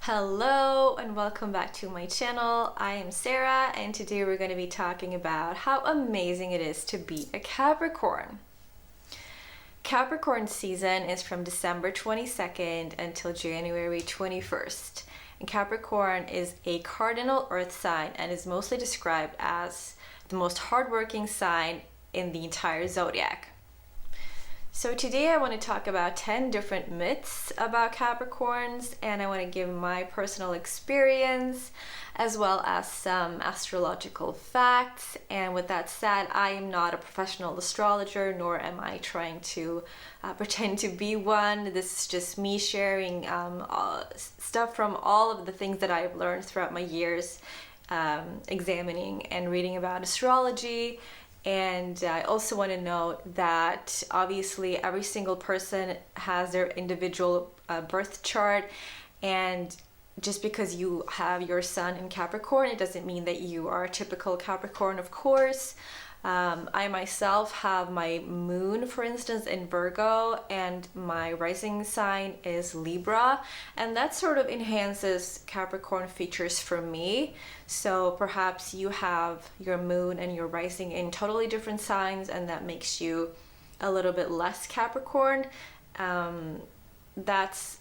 Hello and welcome back to my channel. I am Sarah and today we're going to be talking about how amazing it is to be a Capricorn. Capricorn season is from December 22nd until January 21st. And Capricorn is a cardinal earth sign and is mostly described as the most hardworking sign in the entire zodiac. So today I want to talk about 10 different myths about Capricorns, and I want to give my personal experience as well as some astrological facts. And with that said, I am not a professional astrologer, nor am I trying to pretend to be one. This is just me sharing stuff from all of the things that I've learned throughout my years examining and reading about astrology. And I also want to note that obviously every single person has their individual birth chart, and just because you have your sun in Capricorn, it doesn't mean that you are a typical Capricorn, of course. I myself have my moon, for instance, in Virgo, and my rising sign is Libra, and that sort of enhances Capricorn features for me. So perhaps you have your moon and your rising in totally different signs, and that makes you a little bit less Capricorn. That's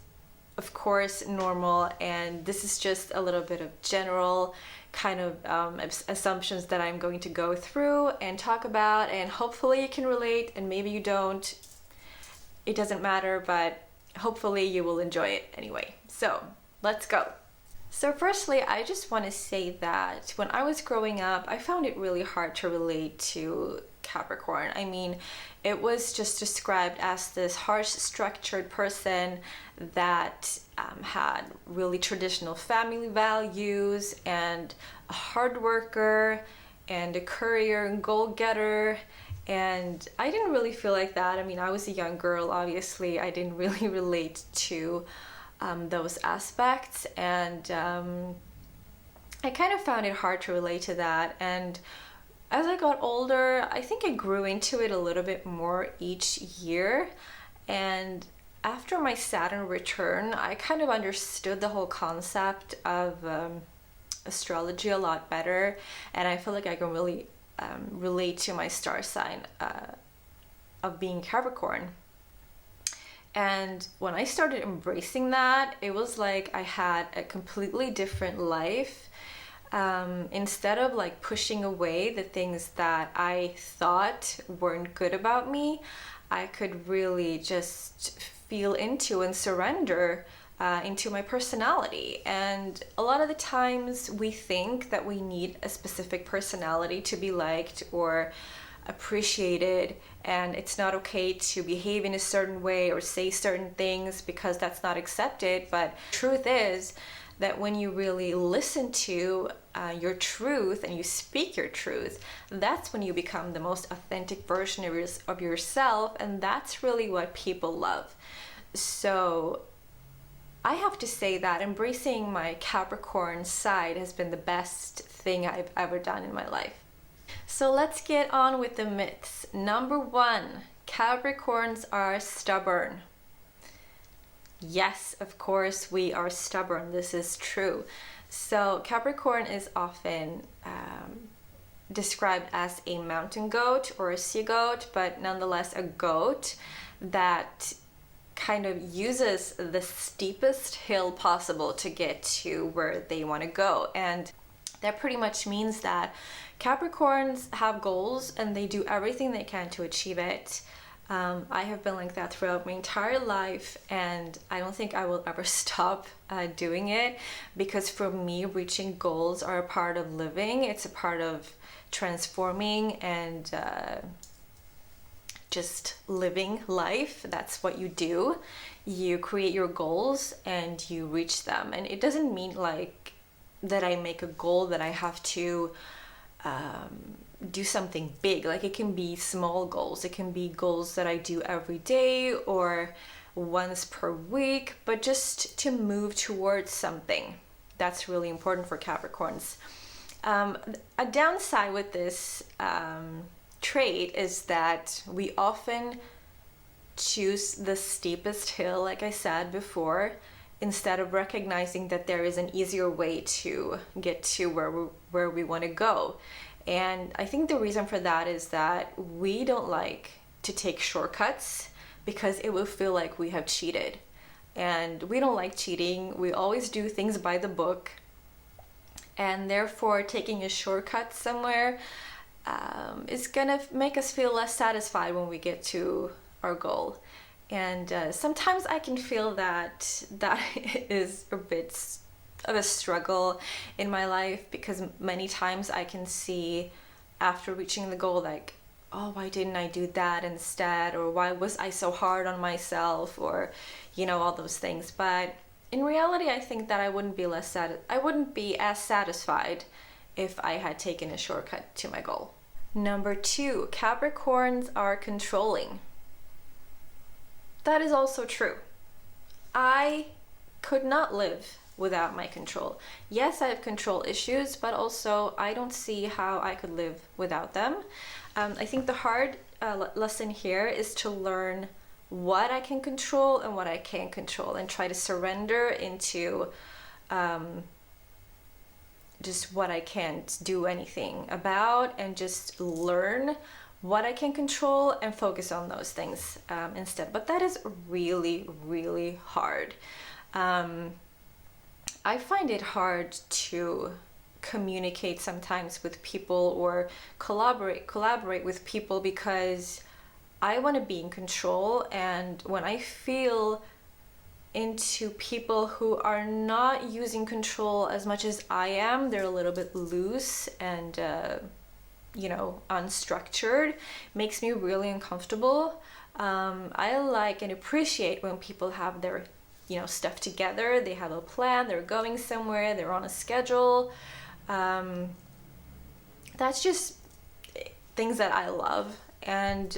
of course normal, and this is just a little bit of general kind of assumptions that I'm going to go through and talk about, and hopefully you can relate, and maybe you don't. It doesn't matter, but hopefully you will enjoy it anyway. So let's go. So firstly, I just want to say that when I was growing up, I found it really hard to relate to Capricorn. I mean, it was just described as this harsh, structured person that had really traditional family values, and a hard worker, and a courier and goal-getter. And I didn't really feel like that. I mean, I was a young girl, obviously. I didn't really relate to those aspects, and I kind of found it hard to relate to that. And as I got older, I think I grew into it a little bit more each year. And after my Saturn return, I kind of understood the whole concept of astrology a lot better, and I feel like I can really relate to my star sign of being Capricorn. And when I started embracing that, it was like I had a completely different life. Instead of like pushing away the things that I thought weren't good about me, I could really just feel into and surrender into my personality. And a lot of the times we think that we need a specific personality to be liked or appreciated, and it's not okay to behave in a certain way or say certain things because that's not accepted. But truth is that when you really listen to your truth and you speak your truth, that's when you become the most authentic version of yourself, and that's really what people love. So I have to say that embracing my Capricorn side has been the best thing I've ever done in my life. So let's get on with the myths. Number 1, Capricorns are stubborn. Yes, of course we are stubborn. This is true. So Capricorn is often described as a mountain goat or a sea goat, but nonetheless a goat that kind of uses the steepest hill possible to get to where they want to go. And that pretty much means that Capricorns have goals and they do everything they can to achieve it. I have been like that throughout my entire life, and I don't think I will ever stop doing it, because for me, reaching goals are a part of living. It's a part of transforming and just living life. That's what you do. You create your goals and you reach them. And it doesn't mean like that I make a goal that I have to do something big. Like, it can be small goals. It can be goals that I do every day or once per week, but just to move towards something. That's really important for Capricorns. A downside with this trait is that we often choose the steepest hill, like I said before, instead of recognizing that there is an easier way to get to where we want to go. And I think the reason for that is that we don't like to take shortcuts because it will feel like we have cheated. And we don't like cheating. We always do things by the book. And therefore, taking a shortcut somewhere is gonna make us feel less satisfied when we get to our goal. And sometimes I can feel that is a bit of a struggle in my life, because many times I can see after reaching the goal, like, oh, why didn't I do that instead? Or why was I so hard on myself? Or, you know, all those things. But in reality, I think that I wouldn't be as satisfied if I had taken a shortcut to my goal. Number 2, Capricorns are controlling. That is also true. I could not live without my control. Yes, I have control issues, but also I don't see how I could live without them. I think the hard lesson here is to learn what I can control and what I can't control, and try to surrender into just what I can't do anything about, and just learn what I can control and focus on those things instead. But that is really, really hard. I find it hard to communicate sometimes with people or collaborate with people, because I want to be in control, and when I feel into people who are not using control as much as I am, they're a little bit loose and unstructured, makes me really uncomfortable. I like and appreciate when people have their stuff together, they have a plan, they're going somewhere, they're on a schedule. That's just things that I love, and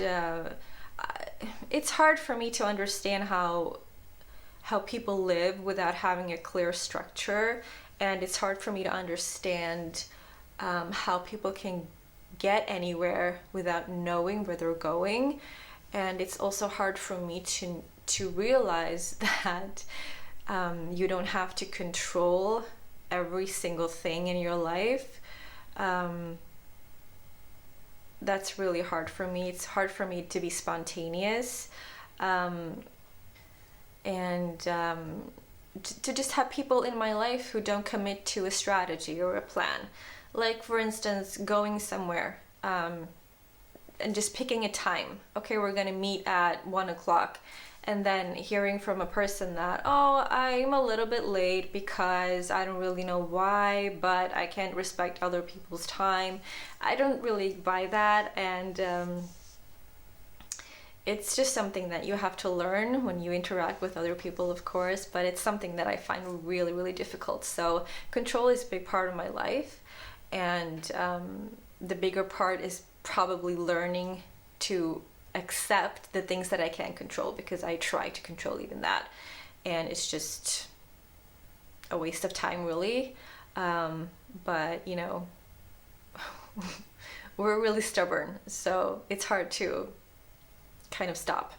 it's hard for me to understand how people live without having a clear structure, and it's hard for me to understand how people can get anywhere without knowing where they're going. And it's also hard for me to realize that you don't have to control every single thing in your life. That's really hard for me. It's hard for me to be spontaneous, and to just have people in my life who don't commit to a strategy or a plan. Like, for instance, going somewhere and just picking a time. Okay, we're gonna meet at 1:00, and then hearing from a person that, oh, I'm a little bit late because I don't really know why, but I can't respect other people's time. I don't really buy that, and it's just something that you have to learn when you interact with other people, of course, but it's something that I find really, really difficult. So control is a big part of my life, and the bigger part is probably learning to accept the things that I can't control, because I try to control even that, and it's just a waste of time, really. But we're really stubborn, so it's hard to kind of stop.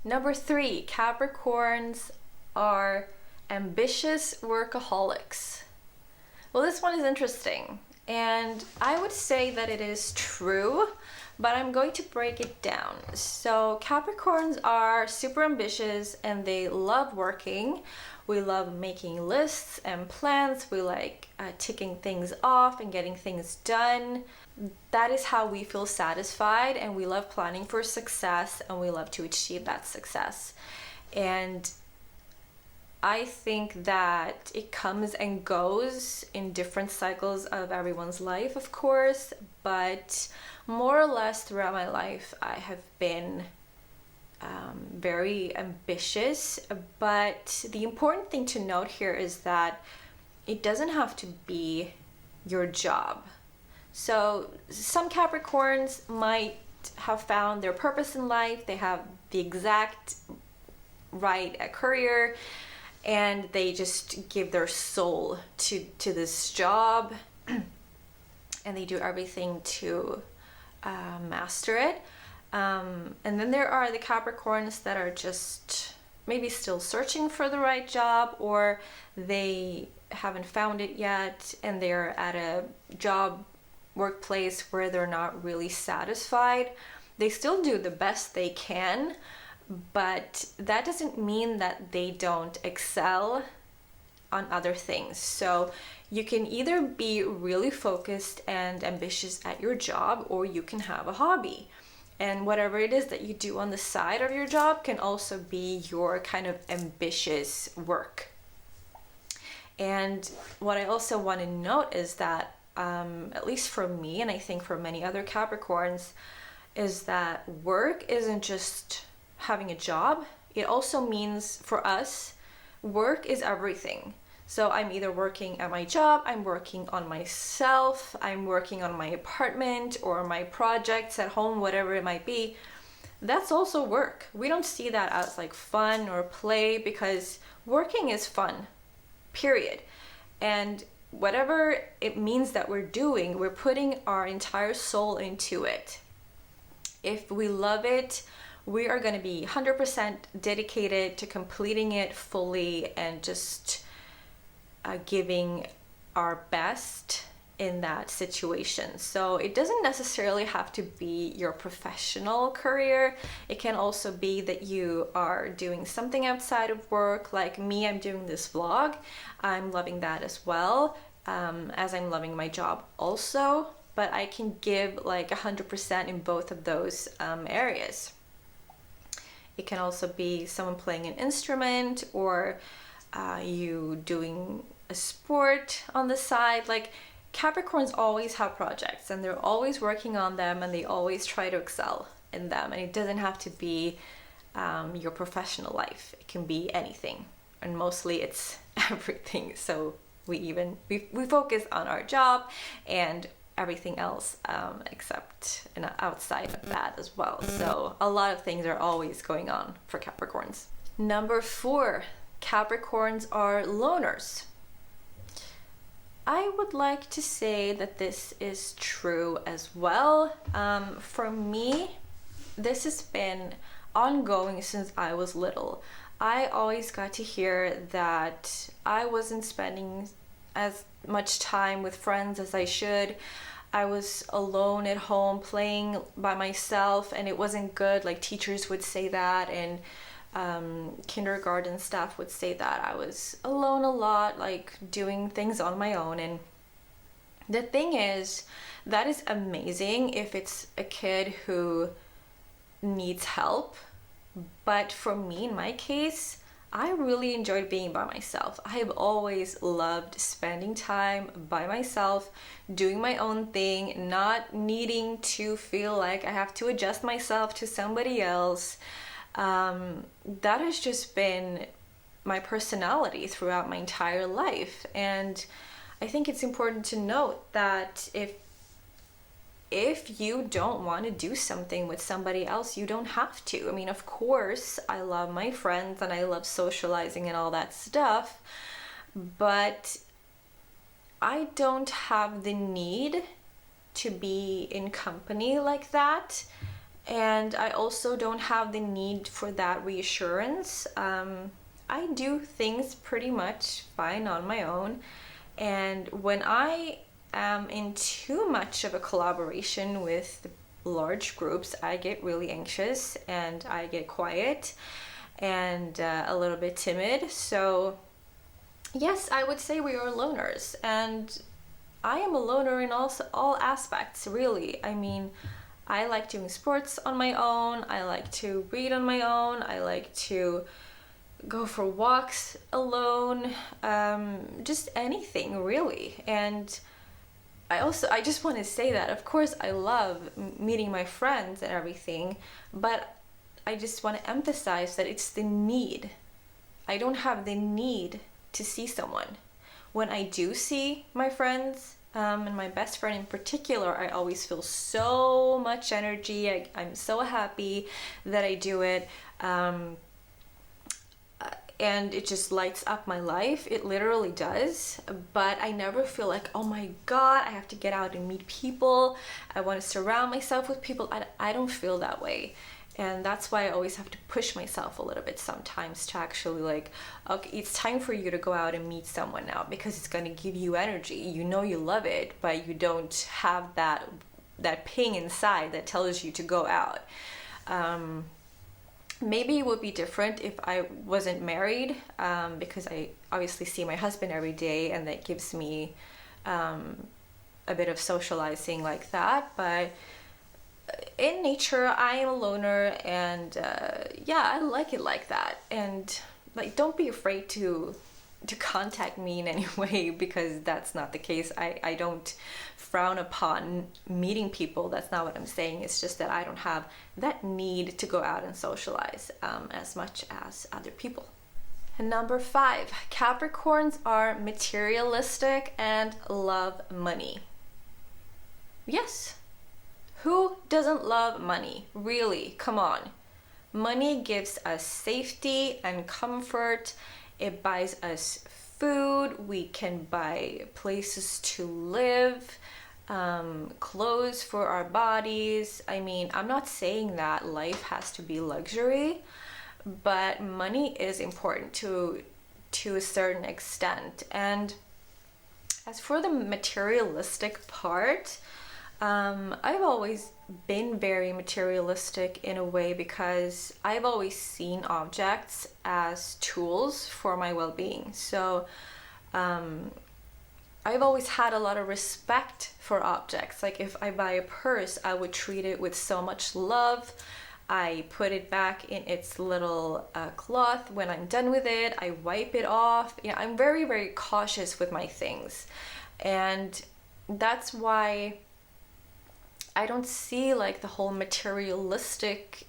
Number 3, Capricorns are ambitious workaholics. Well, this one is interesting, and I would say that it is true, but I'm going to break it down. So Capricorns are super ambitious, and they love working. We love making lists and plans. We like ticking things off and getting things done. That is how we feel satisfied, and we love planning for success, and we love to achieve that success. And I think that it comes and goes in different cycles of everyone's life, of course, but more or less throughout my life, I have been very ambitious. But the important thing to note here is that it doesn't have to be your job. So some Capricorns might have found their purpose in life, they have the exact right career, and they just give their soul to this job, and they do everything to master it. And then there are the Capricorns that are just maybe still searching for the right job, or they haven't found it yet and they're at a job workplace where they're not really satisfied. They still do the best they can, but that doesn't mean that they don't excel on other things. So you can either be really focused and ambitious at your job, or you can have a hobby. And whatever it is that you do on the side of your job can also be your kind of ambitious work. And what I also want to note is that, at least for me, and I think for many other Capricorns, is that work isn't just having a job. It also means, for us, work is everything. So I'm either working at my job, I'm working on myself, I'm working on my apartment or my projects at home, whatever it might be. That's also work. We don't see that as like fun or play, because working is fun, period. And whatever it means that we're doing, we're putting our entire soul into it. If we love it, we are going to be 100% dedicated to completing it fully and just giving our best in that situation. So it doesn't necessarily have to be your professional career. It can also be that you are doing something outside of work. Like me, I'm doing this vlog. I'm loving that as well, as I'm loving my job also. But I can give like 100% in both of those areas. It can also be someone playing an instrument, or you doing a sport on the side. Like, Capricorns always have projects and they're always working on them, and they always try to excel in them. And it doesn't have to be your professional life. It can be anything, and mostly it's everything. So we focus on our job and everything else except outside of that as well. So a lot of things are always going on for Capricorns. Number 4, Capricorns are loners. I would like to say that this is true as well. For me, this has been ongoing since I was little. I always got to hear that I wasn't spending as much time with friends as I should. I was alone at home playing by myself, and it wasn't good. Like, teachers would say that, and kindergarten staff would say that I was alone a lot, like doing things on my own. And the thing is, that is amazing if it's a kid who needs help. But for me, in my case, I really enjoyed being by myself. I have always loved spending time by myself, doing my own thing, not needing to feel like I have to adjust myself to somebody else. That has just been my personality throughout my entire life. And I think it's important to note that if you don't want to do something with somebody else, you don't have to. I mean, of course, I love my friends and I love socializing and all that stuff, but I don't have the need to be in company like that. And I also don't have the need for that reassurance. I do things pretty much fine on my own. And when I am in too much of a collaboration with large groups, I get really anxious and I get quiet and a little bit timid. So yes, I would say we are loners, and I am a loner in all aspects, really. I mean, I like doing sports on my own, I like to read on my own, I like to go for walks alone, just anything really. And I just want to say that, of course, I love meeting my friends and everything, but I just want to emphasize that it's the need. I don't have the need to see someone. When I do see my friends, and my best friend in particular, I always feel so much energy. I'm so happy that I do it. And it just lights up my life. It literally does. But I never feel like, oh my God, I have to get out and meet people. I want to surround myself with people. I don't feel that way. And that's why I always have to push myself a little bit sometimes to actually like, okay, it's time for you to go out and meet someone now, because it's going to give you energy. You know you love it, but you don't have that ping inside that tells you to go out. Maybe it would be different if I wasn't married, because I obviously see my husband every day, and that gives me a bit of socializing like that. But in nature, I am a loner, and yeah, I like it like that. And like, don't be afraid to contact me in any way, because that's not the case. I don't frown upon meeting people. That's not what I'm saying. It's just that I don't have that need to go out and socialize as much as other people. And number 5, Capricorns are materialistic and love money. Yes. Who doesn't love money? Really, come on. Money gives us safety and comfort. It buys us food. We can buy places to live, clothes for our bodies. I mean, I'm not saying that life has to be luxury, but money is important to a certain extent. And as for the materialistic part, I've always been very materialistic in a way, because I've always seen objects as tools for my well-being. So I've always had a lot of respect for objects. Like if I buy a purse, I would treat it with so much love. I put it back in its little cloth. When I'm done with it, I wipe it off. You know, I'm very, very cautious with my things. And that's why I don't see like the whole materialistic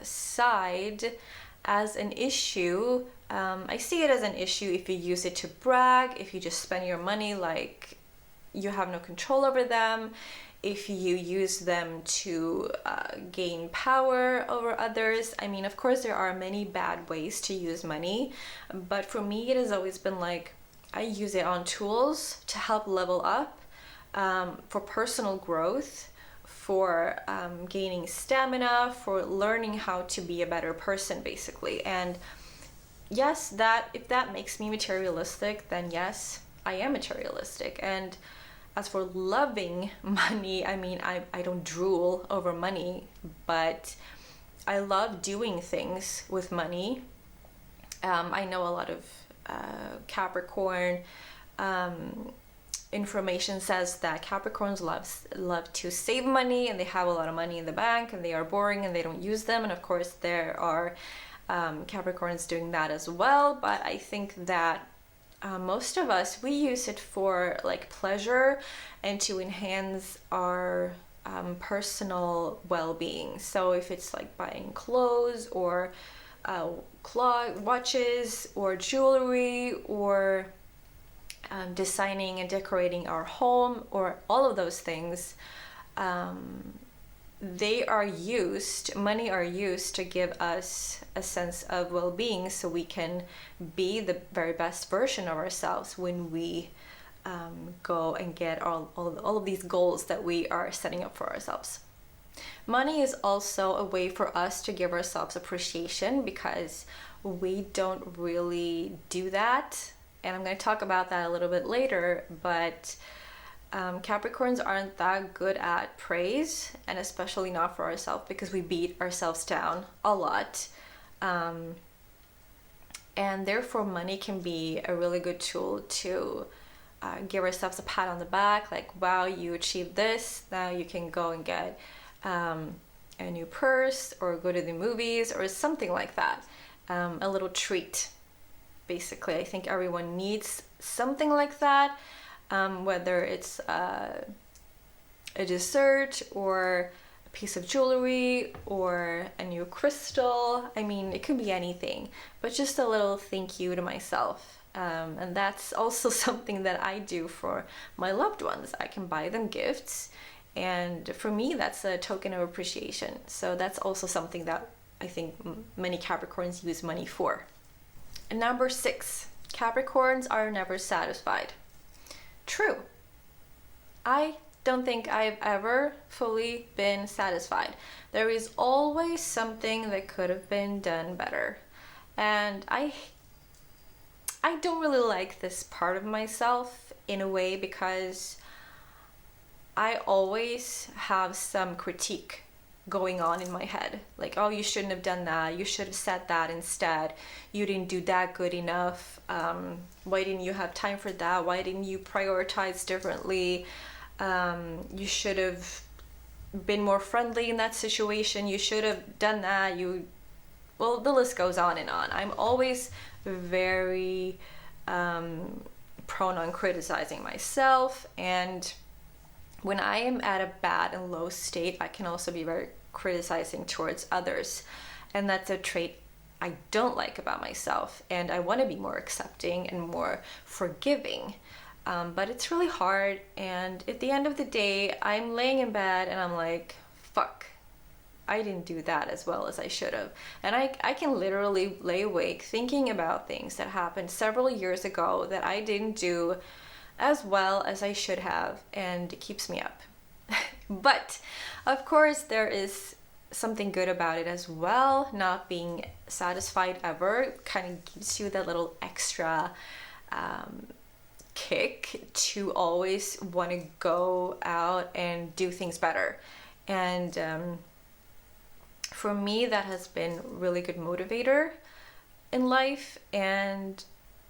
side as an issue. I see it as an issue if you use it to brag, if you just spend your money like you have no control over them, if you use them to gain power over others. I mean, of course, there are many bad ways to use money, but for me, it has always been like I use it on tools to help level up, for personal growth, for gaining stamina, for learning how to be a better person, basically. And yes, that if that makes me materialistic, then yes, I am materialistic. And as for loving money, I mean, I don't drool over money, but I love doing things with money. I know a lot of Capricorn information says that Capricorns love to save money, and they have a lot of money in the bank, and they are boring and they don't use them. And of course there are Capricorns doing that as well, but I think that most of us, we use it for like pleasure and to enhance our personal well-being. So if it's like buying clothes or watches or jewelry, or designing and decorating our home, or all of those things, money are used to give us a sense of well-being, so we can be the very best version of ourselves when we go and get all of these goals that we are setting up for ourselves. Money is also a way for us to give ourselves appreciation, because we don't really do that. And I'm going to talk about that a little bit later, but Capricorns aren't that good at praise, and especially not for ourselves, because we beat ourselves down a lot. And therefore money can be a really good tool to give ourselves a pat on the back, like, wow, you achieved this, now you can go and get a new purse, or go to the movies, or something like that. A little treat. Basically, I think everyone needs something like that, whether it's a dessert, or a piece of jewelry, or a new crystal. I mean, it could be anything, but just a little thank you to myself. And that's also something that I do for my loved ones. I can buy them gifts, and for me, that's a token of appreciation. So that's also something that I think many Capricorns use money for. And number 6, Capricorns are never satisfied. True. I don't think I've ever fully been satisfied. There is always something that could have been done better. And I don't really like this part of myself in a way, because I always have some critique going on in my head. Like, oh, you shouldn't have done that. You should have said that instead. You didn't do that good enough. Why didn't you have time for that? Why didn't you prioritize differently? You should have been more friendly in that situation. You should have done that. Well, the list goes on and on. I'm always very prone on criticizing myself, and when I am at a bad and low state, I can also be very criticizing towards others, and that's a trait I don't like about myself, and I want to be more accepting and more forgiving, but it's really hard. And at the end of the day, I'm laying in bed and I'm like, fuck, I didn't do that as well as I should have. And I can literally lay awake thinking about things that happened several years ago that I didn't do as well as I should have, and it keeps me up. But of course there is something good about it as well. Not being satisfied ever kind of gives you that little extra kick to always want to go out and do things better. And for me, that has been a really good motivator in life, and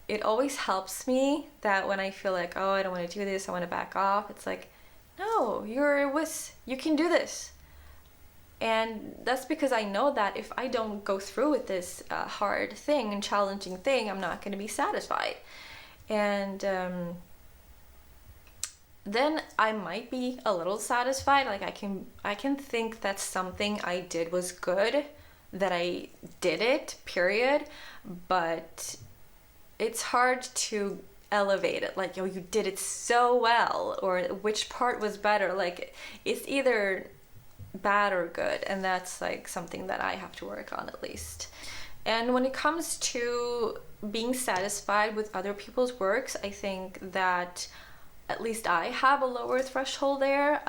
it always helps me that when I feel like, oh, I don't want to do this, I want to back off, it's like, no, you can do this. And that's because I know that if I don't go through with this hard thing and challenging thing, I'm not going to be satisfied. And then I might be a little satisfied. Like I can think that something I did was good, that I did it, period. But it's hard to elevate it. Like, oh, you did it so well, or which part was better. Like, it's either bad or good, and that's like something that I have to work on at least. And when it comes to being satisfied with other people's works, I think that at least I have a lower threshold there,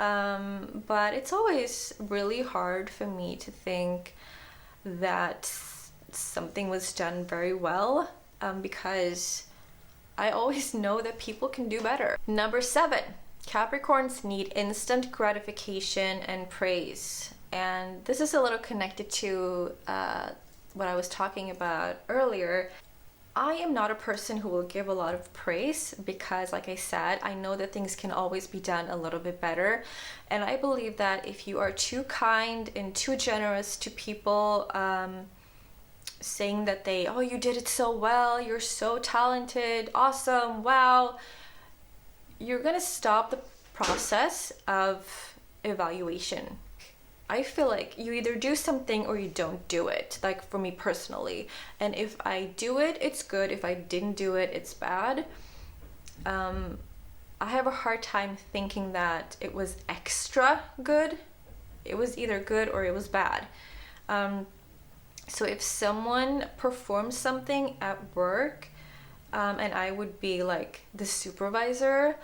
but it's always really hard for me to think that something was done very well, because I always know that people can do better. Number 7, Capricorns need instant gratification and praise. And this is a little connected to what I was talking about earlier. I am not a person who will give a lot of praise because, like I said, I know that things can always be done a little bit better. And I believe that if you are too kind and too generous to people, saying that oh, you did it so well, you're so talented, awesome, wow, you're gonna stop the process of evaluation. I feel like you either do something or you don't do it, like for me personally. And if I do it, it's good. If I didn't do it, it's bad. I have a hard time thinking that it was extra good. It was either good or it was bad. So if someone performs something at work, and I would be like the supervisor,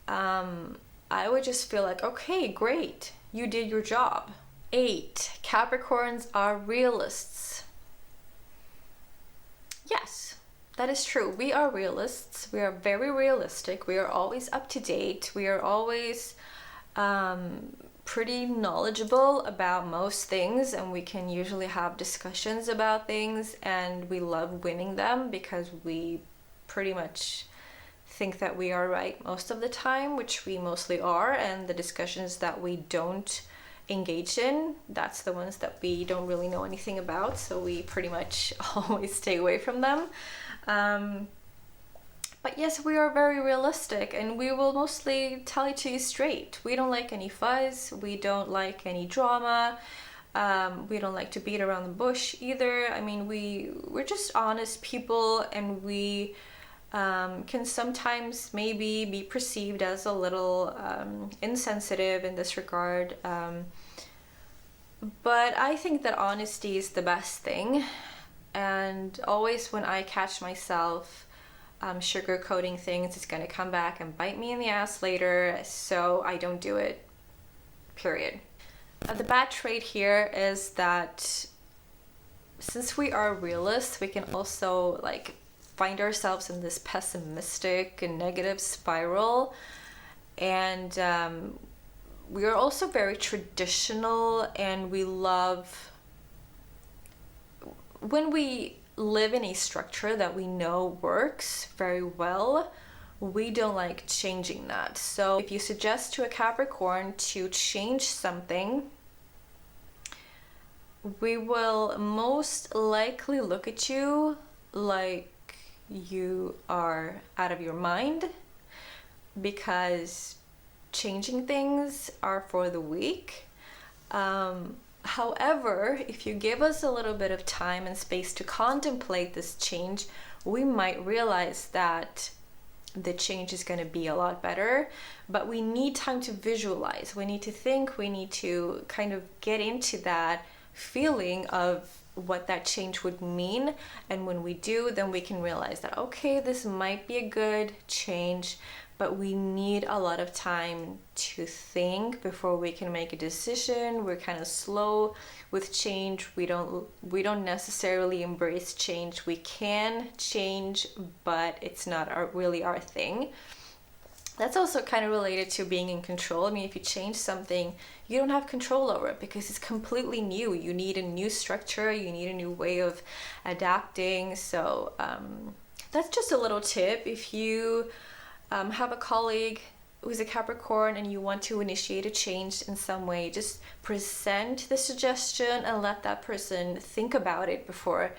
I would just feel like, okay, great, you did your job. 8, Capricorns are realists. Yes, that is true. We are realists. We are very realistic. We are always up to date. We are always pretty knowledgeable about most things, and we can usually have discussions about things, and we love winning them because we pretty much think that we are right most of the time, which we mostly are, and the discussions that we don't engage in, that's the ones that we don't really know anything about, so we pretty much always stay away from them. But yes, we are very realistic, and we will mostly tell it to you straight. We don't like any fuzz, we don't like any drama, we don't like to beat around the bush either. I mean, we're just honest people, and we can sometimes maybe be perceived as a little insensitive in this regard, but I think that honesty is the best thing. And always when I catch myself sugarcoating things, it's going to come back and bite me in the ass later, so I don't do it, period. The bad trait here is that since we are realists, we can also like find ourselves in this pessimistic and negative spiral, and we are also very traditional, and we love when we live in a structure that we know works very well, we don't like changing that. So if you suggest to a Capricorn to change something, we will most likely look at you like you are out of your mind, because changing things are for the weak. However, if you give us a little bit of time and space to contemplate this change, we might realize that the change is going to be a lot better, but we need time to visualize. We need to think, we need to kind of get into that feeling of what that change would mean. And when we do, then we can realize that, okay, this might be a good change, but we need a lot of time to think before we can make a decision. We're kind of slow with change. We don't necessarily embrace change. We can change, but it's not really our thing. That's also kind of related to being in control. I mean, if you change something, you don't have control over it because it's completely new. You need a new structure, you need a new way of adapting. So that's just a little tip. If you have a colleague who's a Capricorn and you want to initiate a change in some way, just present the suggestion and let that person think about it before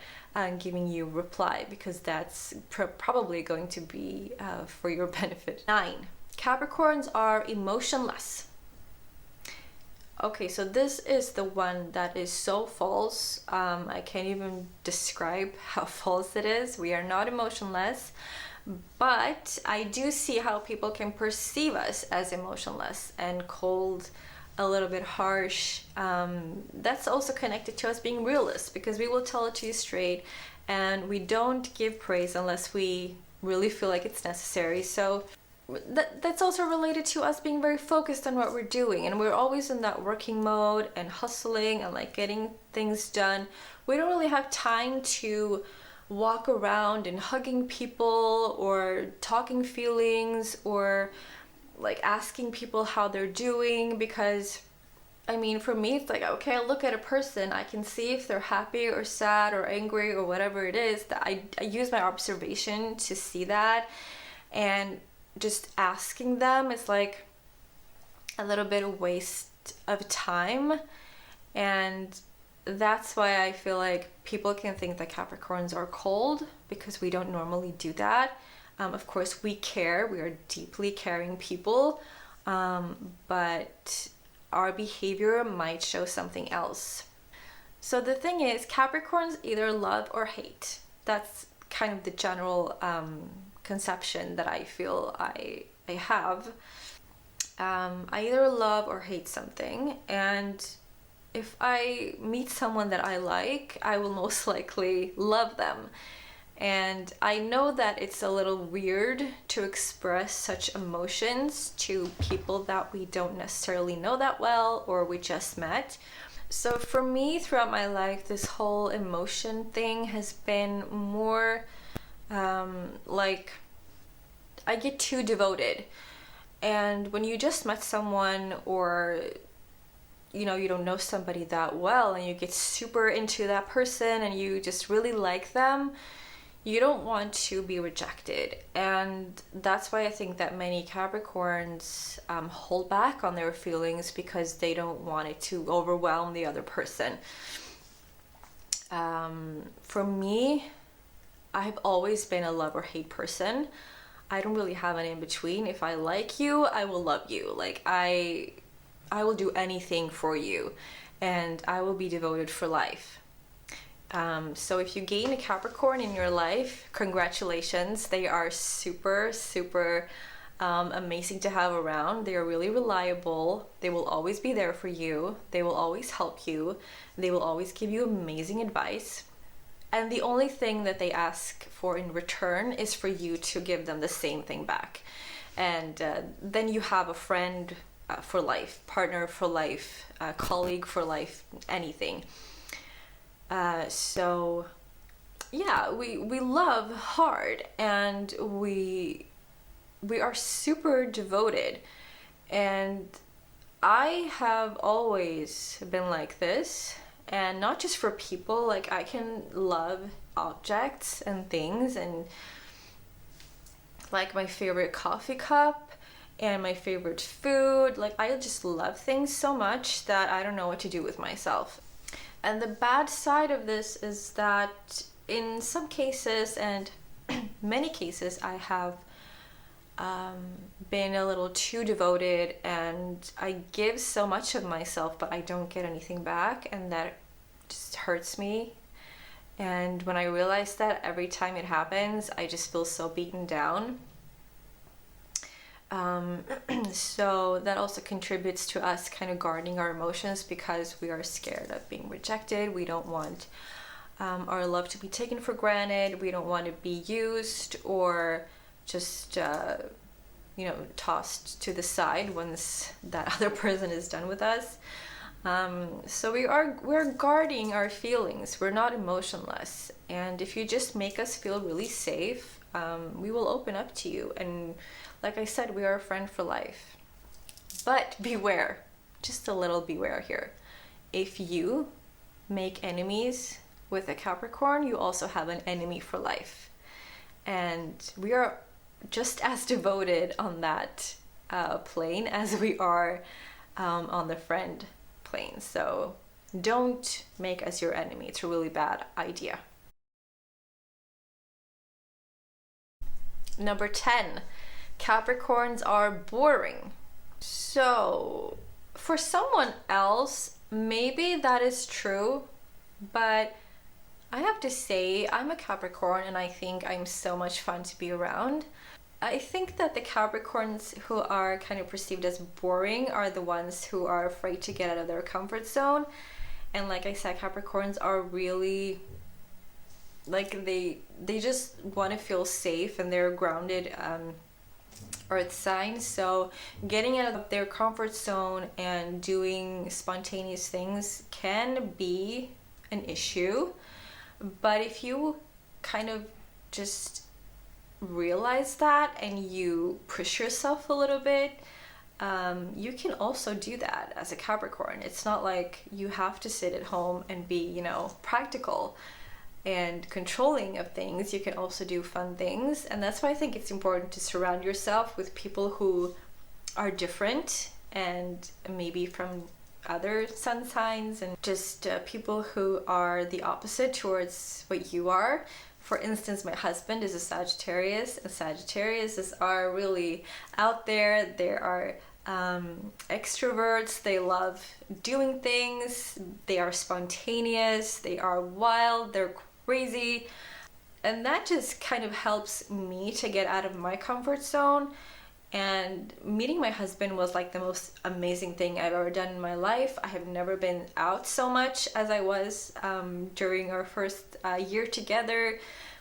giving you a reply, because that's probably going to be for your benefit. 9. Capricorns are emotionless. Okay, so this is the one that is so false. I can't even describe how false it is. We are not emotionless. But I do see how people can perceive us as emotionless and cold, a little bit harsh. That's also connected to us being realists, because we will tell it to you straight, and we don't give praise unless we really feel like it's necessary. So that's also related to us being very focused on what we're doing, and we're always in that working mode and hustling and like getting things done. We don't really have time to walk around and hugging people or talking feelings or like asking people how they're doing, because I mean, for me, it's like, okay, I look at a person, I can see if they're happy or sad or angry or whatever it is. That I use my observation to see that, and just asking them is like a little bit of waste of time. And that's why I feel like people can think that Capricorns are cold, because we don't normally do that. Of course, we care. We are deeply caring people, but our behavior might show something else. So the thing is, Capricorns either love or hate. That's kind of the general conception that I feel I have. I either love or hate something, and if I meet someone that I like, I will most likely love them. And I know that it's a little weird to express such emotions to people that we don't necessarily know that well or we just met. So for me, throughout my life, this whole emotion thing has been more like I get too devoted. And when you just met someone, or you know, you don't know somebody that well and you get super into that person and you just really like them, you don't want to be rejected. And that's why I think that many Capricorns hold back on their feelings, because they don't want it to overwhelm the other person. For me, I've always been a love or hate person. I don't really have an in-between. If I like you, I will love you. Like I will do anything for you, and I will be devoted for life. So if you gain a Capricorn in your life, congratulations. They are super, super amazing to have around. They are really reliable. They will always be there for you. They will always help you. They will always give you amazing advice. And the only thing that they ask for in return is for you to give them the same thing back. And then you have a friend for life, partner for life, colleague for life, anything. So yeah, we love hard, and we are super devoted. And I have always been like this, and not just for people. Like, I can love objects and things, and like my favorite coffee cup and my favorite food. Like, I just love things so much that I don't know what to do with myself. And the bad side of this is that in some cases, and many cases, I have been a little too devoted, and I give so much of myself, but I don't get anything back, and that just hurts me. And when I realize that every time it happens, I just feel so beaten down. So that also contributes to us kind of guarding our emotions, because we are scared of being rejected. We don't want our love to be taken for granted. We don't want to be used or just tossed to the side once that other person is done with us. So we're guarding our feelings. We're not emotionless, and if you just make us feel really safe, we will open up to you. And like I said, we are a friend for life. But beware, just a little beware here. If you make enemies with a Capricorn, you also have an enemy for life. And we are just as devoted on that plane as we are on the friend plane. So don't make us your enemy. It's a really bad idea. Number 10, Capricorns are boring. So for someone else, maybe that is true, but I have to say, I'm a Capricorn, and I think I'm so much fun to be around. I think that the Capricorns who are kind of perceived as boring are the ones who are afraid to get out of their comfort zone. And like I said, Capricorns are really, like, they just want to feel safe, and they're grounded earth signs. So getting out of their comfort zone and doing spontaneous things can be an issue. But if you kind of just realize that and you push yourself a little bit, you can also do that as a Capricorn. It's not like you have to sit at home and be, practical and controlling of things. You can also do fun things. And that's why I think it's important to surround yourself with people who are different, and maybe from other sun signs, and just people who are the opposite towards what you are. For instance, my husband is a Sagittarius, and Sagittariuses are really out there. They are extroverts. They love doing things. They are spontaneous. They are wild. They're crazy. And that just kind of helps me to get out of my comfort zone. And meeting my husband was like the most amazing thing I've ever done in my life. I have never been out so much as I was during our first year together.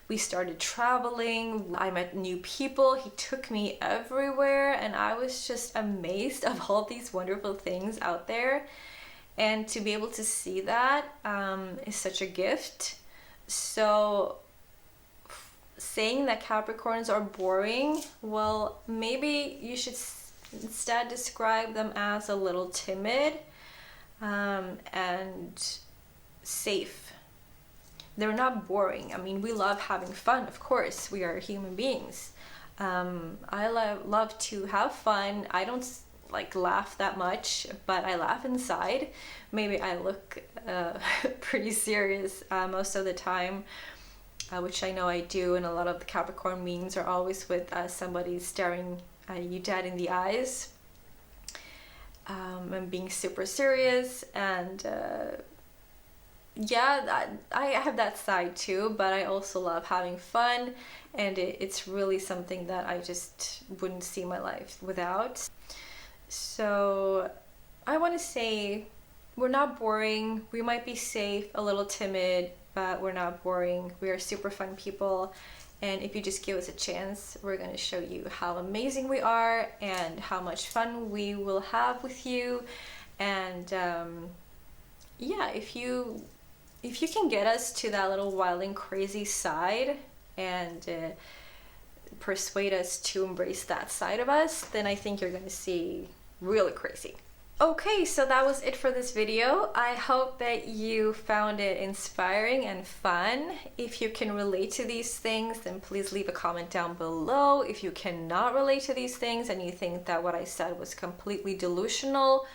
We started traveling. I met new people. He took me everywhere, and I was just amazed of all these wonderful things out there. And to be able to see that is such a gift. So saying that Capricorns are boring, well, maybe you should instead describe them as a little timid and safe. They're not boring. I mean, we love having fun, of course. We are human beings. I love to have fun. I don't laugh that much, but I laugh inside. Maybe I look pretty serious most of the time, which I know I do, and a lot of the Capricorn memes are always with somebody staring you dead in the eyes and being super serious. And I have that side too, but I also love having fun, and it's really something that I just wouldn't see my life without. So I want to say we're not boring. We might be safe, a little timid, but we're not boring. We are super fun people, and if you just give us a chance, we're going to show you how amazing we are and how much fun we will have with you. And yeah, if you can get us to that little wild and crazy side and persuade us to embrace that side of us, then I think you're going to see really crazy. Okay, so that was it for this video. I hope that you found it inspiring and fun. If you can relate to these things, then please leave a comment down below. If you cannot relate to these things and you think that what I said was completely delusional,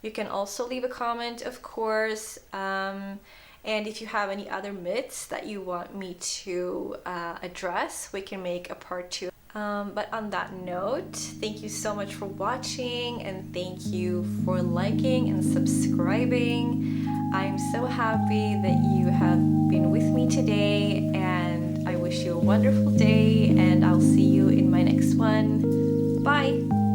you can also leave a comment, of course. And if you have any other myths that you want me to address, we can make a part 2. But on that note, thank you so much for watching, and thank you for liking and subscribing. I'm so happy that you have been with me today, and I wish you a wonderful day, and I'll see you in my next one. Bye!